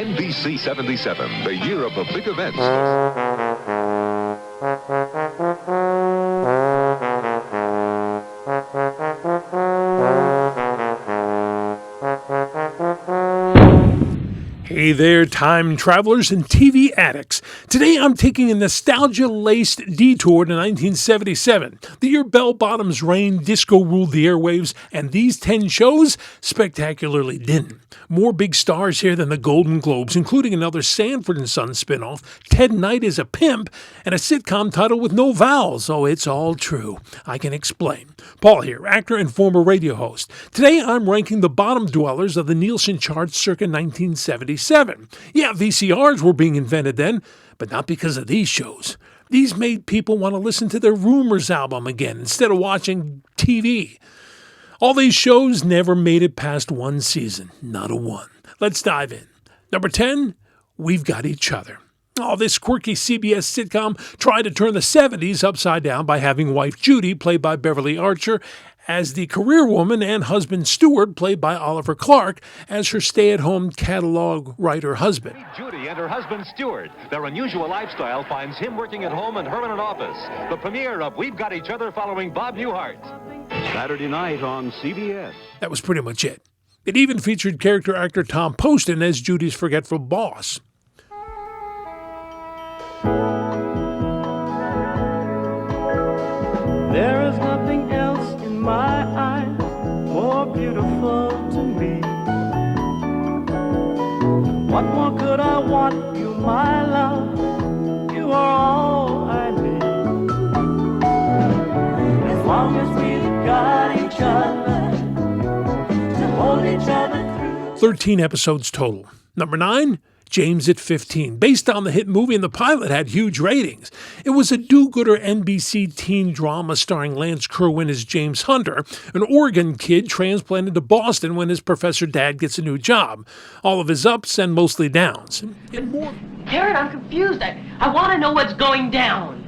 NBC 77, the year of the big events. Hey there, time travelers and TV addicts. Today I'm taking a nostalgia-laced detour to 1977, the year bell-bottoms reigned, disco ruled the airwaves, and these 10 shows spectacularly didn't. More big stars here than the Golden Globes, including another Sanford and Son spinoff, Ted Knight is a Pimp, and a sitcom title with no vowels. Oh, it's all true. I can explain. Paul here, actor and former radio host. Today I'm ranking the bottom dwellers of the Nielsen charts circa 1977. Yeah, VCRs were being invented then, but not because of these shows. These made people want to listen to their Rumors album again instead of watching TV. All these shows never made it past one season, not a one. Let's dive in. Number 10, We've Got Each Other. Oh, this quirky CBS sitcom tried to turn the 70s upside down by having wife Judy, played by Beverly Archer, as the career woman, and husband Stuart, played by Oliver Clark, as her stay-at-home catalog writer husband. Judy and her husband Stuart. Their unusual lifestyle finds him working at home and her in an office. The premiere of We've Got Each Other following Bob Newhart. Saturday night on CBS. That was pretty much it. It even featured character actor Tom Poston as Judy's forgetful boss. There is nothing else in my eyes more beautiful to me. What more could I want? You, my love, you are all I need. As long as we've got each other to hold each other through. 13 episodes total. Number 9, James at 15. Based on the hit movie, and the pilot had huge ratings. It was a do-gooder NBC teen drama starring Lance Kerwin as James Hunter, an Oregon kid transplanted to Boston when his professor dad gets a new job. All of his ups and mostly downs. Harriet, I'm confused. I want to know what's going down.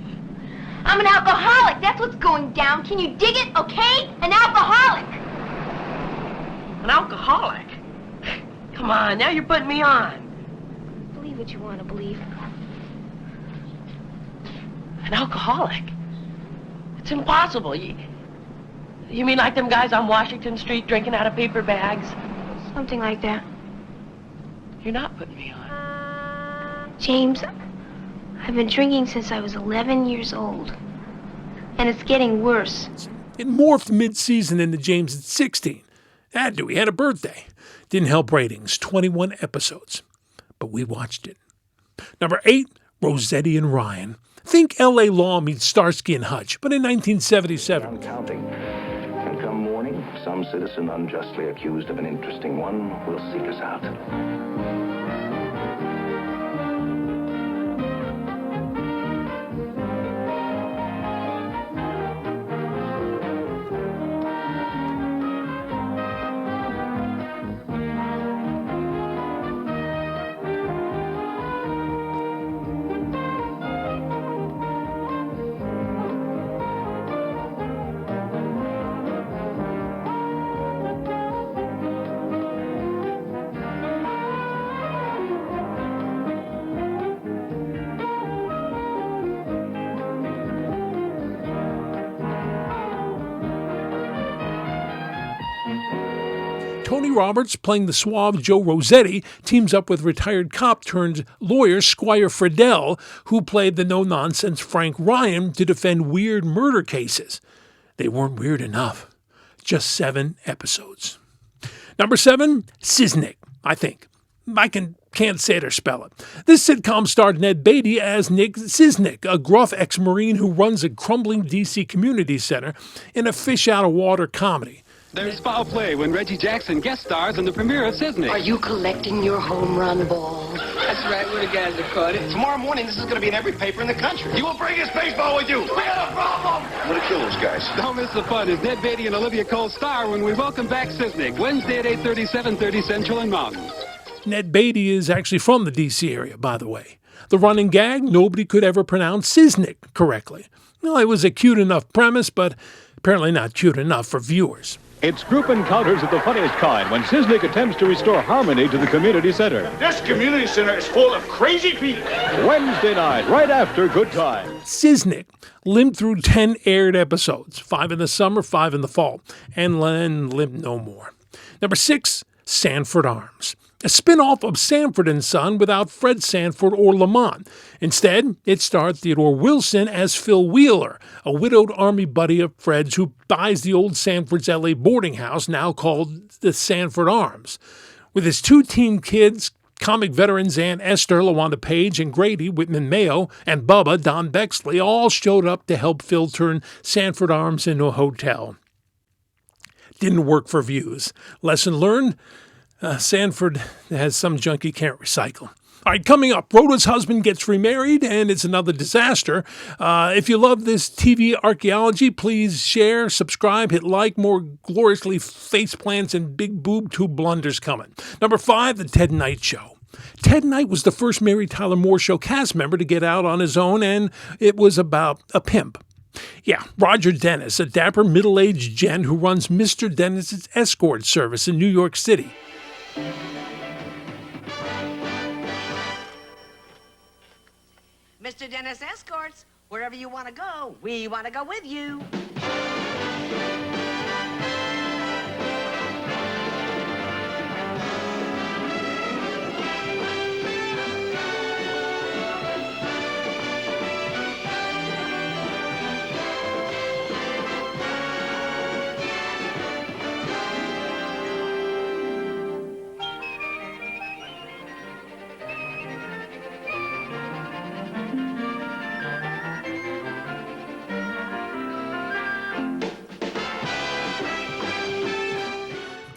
I'm an alcoholic. That's what's going down. Can you dig it, okay? An alcoholic. An alcoholic? Come on, now you're putting me on. Believe what you want to believe. An alcoholic? It's impossible. You mean like them guys on Washington Street drinking out of paper bags? Something like that. You're not putting me on. James, I've been drinking since I was 11 years old. And it's getting worse. It morphed mid-season into James at 16. Had to. He had a birthday. Didn't help ratings. 21 episodes. But we watched it. Number 8, Rosetti and Ryan. Think L.A. Law meets Starsky and Hutch, but in 1977. I'm counting. And come morning, some citizen unjustly accused of an interesting one will seek us out. Tony Roberts, playing the suave Joe Rosetti, teams up with retired cop turned lawyer Squire Friedel, who played the no-nonsense Frank Ryan, to defend weird murder cases. They weren't weird enough. Just 7 episodes. Number 7, Szysznyk, I think. I can't say it or spell it. This sitcom starred Ned Beatty as Nick Szysznyk, a gruff ex-Marine who runs a crumbling D.C. community center in a fish-out-of-water comedy. There's foul play when Reggie Jackson guest stars in the premiere of Szysznyk. Are you collecting your home run ball? That's right, we're the guys that caught it. Tomorrow morning, this is going to be in every paper in the country. You will bring his baseball with you. We got a problem. I'm going to kill those guys. Don't miss the fun as Ned Beatty and Olivia Cole star when we welcome back Szysznyk, Wednesday at 8:30, 7:30 Central and Mountain. Ned Beatty is actually from the D.C. area, by the way. The running gag, nobody could ever pronounce Szysznyk correctly. Well, it was a cute enough premise, but apparently not cute enough for viewers. It's group encounters of the funniest kind when Szysznyk attempts to restore harmony to the community center. This community center is full of crazy people. Wednesday night, right after Good Time. Szysznyk limped through 10 aired episodes, 5 in the summer, 5 in the fall, and then limped no more. Number 6, Sanford Arms. A spin-off of Sanford and Son without Fred Sanford or Lamont. Instead, it starred Theodore Wilson as Phil Wheeler, a widowed Army buddy of Fred's who buys the old Sanford's L.A. boarding house, now called the Sanford Arms. With his 2 teen kids, comic veterans Aunt Esther, LaWanda Page, and Grady, Whitman Mayo, and Bubba, Don Bexley, all showed up to help Phil turn Sanford Arms into a hotel. Didn't work for views. Lesson learned, Sanford has some junk he can't recycle. All right, coming up, Rhoda's husband gets remarried, and it's another disaster. If you love this TV archaeology, please share, subscribe, hit like. More gloriously face plants and big boob tube blunders coming. Number 5, The Ted Knight Show. Ted Knight was the first Mary Tyler Moore Show cast member to get out on his own, and it was about a pimp. Yeah, Roger Dennis, a dapper middle-aged gent who runs Mr. Dennis's escort service in New York City. Mr. Dennis Escorts, wherever you want to go, we want to go with you.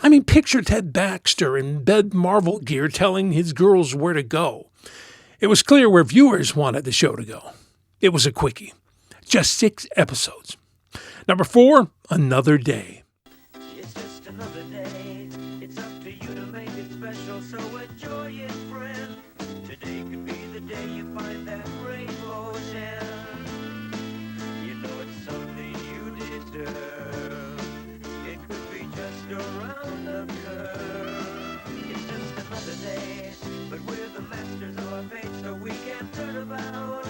I mean, picture Ted Baxter in bed Marvel gear telling his girls where to go. It was clear where viewers wanted the show to go. It was a quickie. Just 6 episodes. Number 4, Another Day. It's just another day. It's up to you to make it special, so enjoy it, friend. Today could be the day you find that rainbow gem. You know it's something you deserve. It could be just around the curve. It's just another day, but we're the masters of our fate, so we can turn about.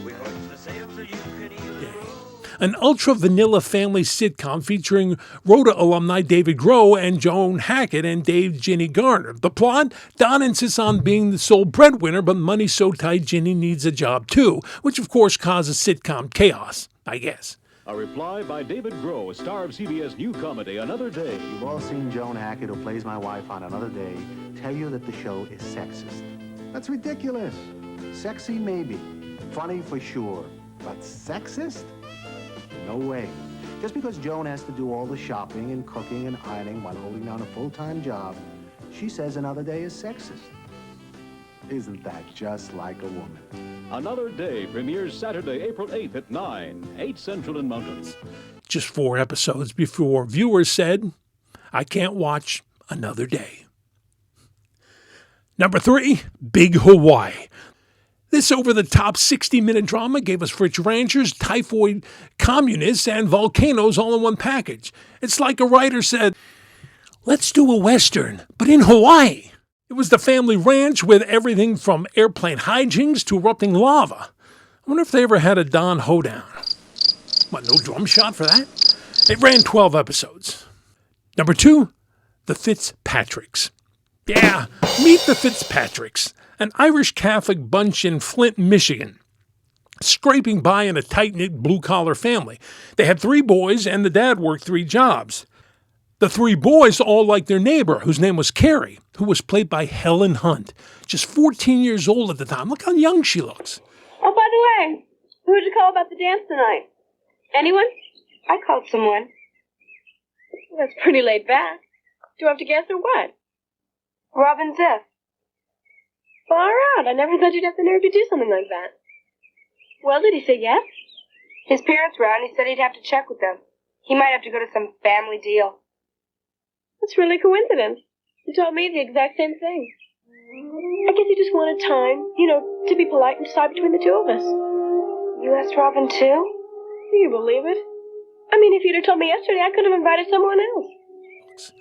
We hoist the sail so you can even roll. An ultra-vanilla family sitcom featuring Rhoda alumni David Groh and Joan Hackett and Dave Ginny Garner. The plot? Don insists on being the sole breadwinner, but money's so tight Ginny needs a job too, which of course causes sitcom chaos, I guess. A reply by David Groh, star of CBS new comedy Another Day. You've all seen Joan Hackett, who plays my wife on Another Day, tell you that the show is sexist. That's ridiculous. Sexy, maybe. Funny, for sure. But sexist? No way. Just because Joan has to do all the shopping and cooking and ironing while holding down a full-time job, she says Another Day is sexist. Isn't that just like a woman? Another Day premieres Saturday, April 8th at 9, 8 Central and Mountains. Just 4 episodes before viewers said, I can't watch Another Day. Number 3, Big Hawaii. This over-the-top 60-minute drama gave us rich ranchers, typhoid communists, and volcanoes all in one package. It's like a writer said, let's do a Western, but in Hawaii. It was the family ranch with everything from airplane hijinks to erupting lava. I wonder if they ever had a Don hoedown. What, no drum shot for that? It ran 12 episodes. Number 2, The Fitzpatricks. Yeah, meet the Fitzpatricks, an Irish Catholic bunch in Flint, Michigan, scraping by in a tight-knit blue-collar family. They had 3 boys, and the dad worked 3 jobs. The 3 boys all liked their neighbor, whose name was Carrie, who was played by Helen Hunt, just 14 years old at the time. Look how young she looks. Oh, by the way, who'd you call about the dance tonight? Anyone? I called someone. That's pretty laid back. Do I have to guess or what? Robin Ziff. Far out. I never thought you'd have the nerve to do something like that. Well, did he say yes? His parents were out, and he said he'd have to check with them. He might have to go to some family deal. That's really a coincidence. He told me the exact same thing. I guess he just wanted time, to be polite and decide between the 2 of us. You asked Robin too? Do you believe it? I mean, if you'd have told me yesterday, I could have invited someone else. books.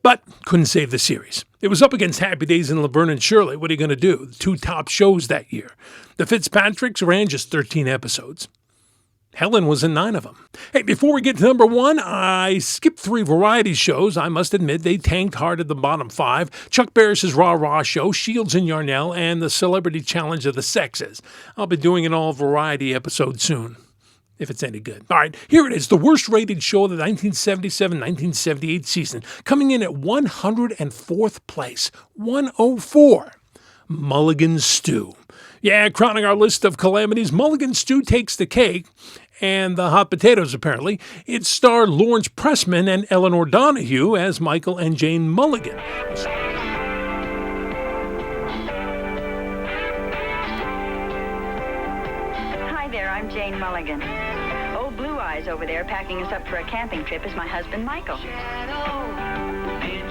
But couldn't save the series. It was up against Happy Days and Laverne and Shirley. What are you going to do? The two top shows that year. The Fitzpatricks ran just 13 episodes. Helen was in 9 of them. Hey, before we get to number 1, I skipped 3 variety shows. I must admit, they tanked hard at the bottom 5. Chuck Barris's Rah Rah Show, Shields and Yarnell, and the Celebrity Challenge of the Sexes. I'll be doing an all-variety episode soon, if it's any good. All right, here it is, the worst-rated show of the 1977-1978 season, coming in at 104th place, 104, Mulligan Stew. Yeah, crowning our list of calamities, Mulligan Stew takes the cake, and the hot potatoes, apparently. It starred Lawrence Pressman and Elinor Donahue as Michael and Jane Mulligan. Hi there, I'm Jane Mulligan. Old Blue Eyes over there packing us up for a camping trip is my husband, Michael.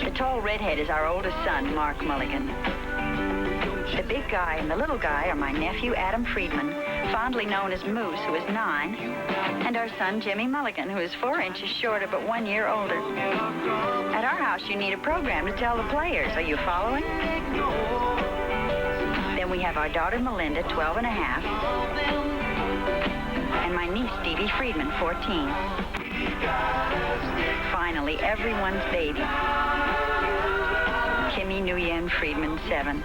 The tall redhead is our oldest son, Mark Mulligan. The big guy and the little guy are my nephew, Adam Friedman, fondly known as Moose, who is 9, and our son, Jimmy Mulligan, who is 4 inches shorter but 1 year older. At our house, you need a program to tell the players. Are you following? Then we have our daughter, Melinda, 12 and a half, and my niece, Stevie Friedman, 14. Finally, everyone's baby. Kimmy Nguyen Friedman, 7.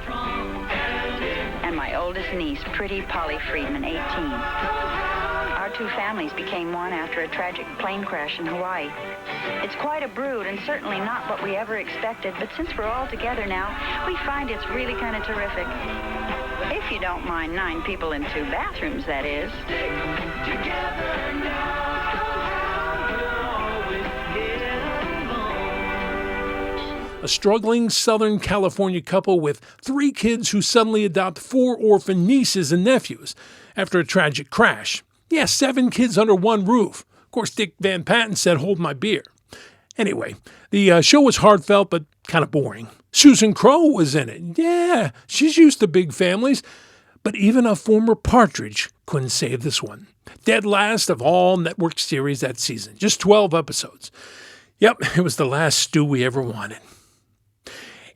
And my oldest niece, pretty Polly Friedman, 18. Our 2 families became one after a tragic plane crash in Hawaii. It's quite a brood and certainly not what we ever expected, but since we're all together now, we find it's really kind of terrific. If you don't mind 9 people in 2 bathrooms, that is. A struggling Southern California couple with 3 kids who suddenly adopt 4 orphan nieces and nephews after a tragic crash. Yeah, 7 kids under one roof. Of course, Dick Van Patten said, "Hold my beer." Anyway, the show was heartfelt but kind of boring. Susan Crowe was in it. Yeah, she's used to big families. But even a former partridge couldn't save this one. Dead last of all network series that season. Just 12 episodes. Yep, it was the last stew we ever wanted.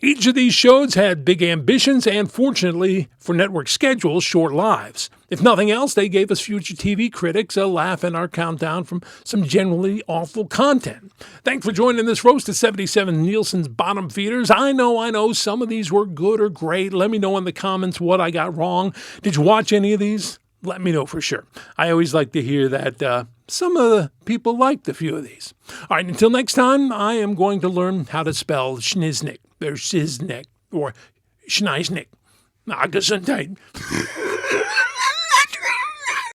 Each of these shows had big ambitions and, fortunately for network schedules, short lives. If nothing else, they gave us future TV critics a laugh in our countdown from some generally awful content. Thanks for joining this roast of 77 Nielsen's bottom feeders. I know, some of these were good or great. Let me know in the comments what I got wrong. Did you watch any of these? Let me know for sure. I always like to hear that some of the people liked a few of these. All right, until next time, I am going to learn how to spell Szysznyk, or Szysznyk, or Szysznyk. Gesundheit.